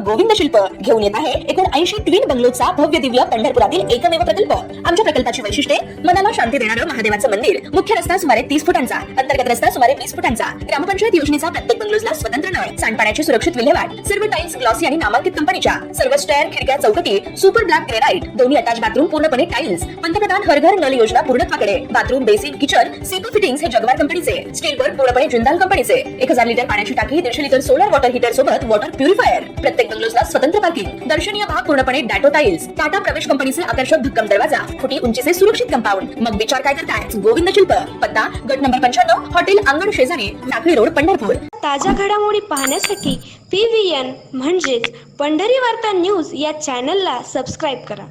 गोविंद शिल्प घेऊन येत आहे एकूण 80 ट्विन बंगलोचा भव्य दिव्य पंढरपुरातील एकमेव प्रकल्प। आमच्या प्रकल्पाची वैशिष्ट्ये मनाला शांती देणारं महादेवाचं मंदिर, मुख्य रस्ता सुमारे 30 फुटांचा, अंतर्गत रस्ता सुमारे 20 फुटांचा, ग्रामपंचायत योजनेचा प्रत्येक बंगलोजला स्वतंत्र नळ, सांडपाण्याची सुरक्षित विल्हेवाट, सर्व टाइल्स ग्लॉसी आणि नामांकित कंपनीच्या, सर्व स्टेअर, खिडक्या, चौकटी सुपर ब्लॅक ग्रेनाइट, दोन्ही अटॅच बाथरूम पूर्णपणे टाइल्स, पंतप्रधान हर घर नल योजना पूर्णत्वाकडे, bathroom, basin, kitchen, CP fittings हे जगवार कंपनीचे, स्टील वर्क पूर्णपणे जिंदाल कंपनीचे, 1000 लिटर पाण्याची टाकी, 150 लिटर सोलर वॉटर हीटर सोबत वॉटर प्युरिफायर, प्रत्येक बंगलोजला स्वतंत्र पार्किंग, दर्शनीय भाग पूर्णपणे डॅटो टाइल्स, टाटा प्रवेश कंपनीचे आकर्षक भक्कम दरवाजा, फुटी उंचीचे सुरक्षित कंपाऊंड। मग विचार काय करताय? गोविंद शिल्प, पत्ता गट नंबर 95, हॉटेल अंगण शेजारी, टाकळी रोड, पंढरपूर। ताज्या घडामोडी पाहण्यासाठी PVN म्हणजेच पंढरी वार्ता न्यूज या चॅनलला सबस्क्राईब करा।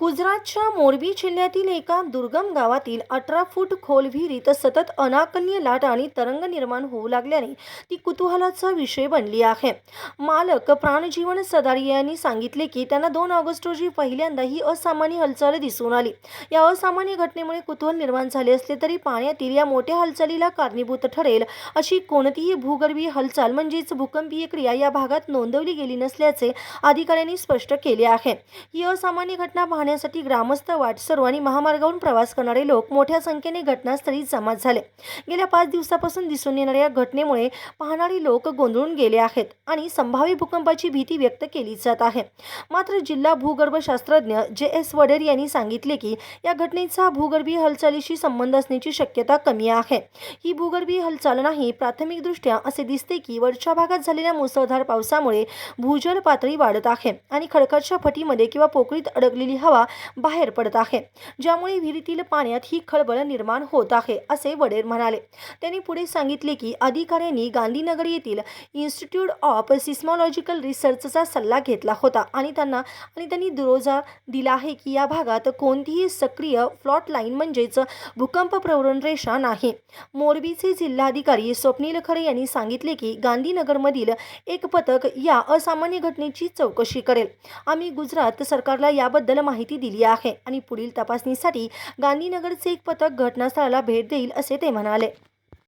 गुजरातच्या मोरबी जिल्ह्यातील एका दुर्गम गावातील 18 फूट खोल विहिरीत सतत अनाकलनीय लाट आणि तरंग निर्माण होऊ लागल्याने ती कुतूहलाचा विषय बनली आहे। मालक प्राणजीवन सदारिया यांनी सांगितले की त्यांना 2 ऑगस्ट रोजी पहिल्यांदा ही असामान्य हालचाल दिसून आली। या असामान्य घटनेमुळे कुतूहल निर्माण झाले असले तरी पाण्यातील या मोठ्या हालचालीला कारणीभूत ठरेल अशी कोणतीही भूगर्भीय हालचाल म्हणजेच भूकंपीय क्रिया या भागात नोंदवली गेली नसल्याचे अधिकाऱ्यांनी स्पष्ट केले आहे। ही असामान्य घटना साठी ग्रामस्थ, वाटसरू आणि महामार्गावरून प्रवास करणारे लोक मोठ्या संख्येने घटनास्थळी जमा झाले। गेल्या 5 दिवसापासून दिसून येणाऱ्या या घटनेमुळे पाहणारे लोक गोंधळून गेले आहेत आणि संभाव्य भूकंपाची भीती व्यक्त केली जात आहे। मात्र जिल्हा भूगर्भशास्त्रज्ञ JS वडेर यांनी सांगितले की या घटनेचा भूगर्भीय हालचालीशी संबंध असण्याची शक्यता कमी आहे। ही भूगर्भीय हालचाल नाही। प्राथमिकदृष्ट्या असे दिसते की वरच्या भागात झालेल्या मुसळधार पावसामुळे भूजल पातळी वाढत आहे आणि खडकाच्या फटीमध्ये किंवा पोकळीत अडकलेली हवा बाहेर पडत आहे, ज्यामुळे विहिरीतील पाण्यात ही खळबळ निर्माण होत आहे असे वडेर म्हणाले। त्यांनी पुढे सांगितले की अधिकाऱ्यांनी गांधीनगर येथील इन्स्टिट्यूट ऑफ सिस्मॉलॉजिकल रिसर्चचा सल्ला घेतला होता आणि त्यांनी दुरोजा दिला आहे की या भागात कोणतीही सक्रिय फ्लॉट लाईन म्हणजेच भूकंप प्रवरण रेषा नाही। मोरबीचे जिल्हाधिकारी स्वप्नील खरे यांनी सांगितले की गांधीनगरमधील एक पथक या असामान्य घटनेची चौकशी करेल। आम्ही गुजरात सरकारला याबद्दल माहिती दिली आहे आणि पुढील तपासणीसाठी गांधीनगरचे एक पथक घटनास्थळाला भेट देईल असे ते म्हणाले।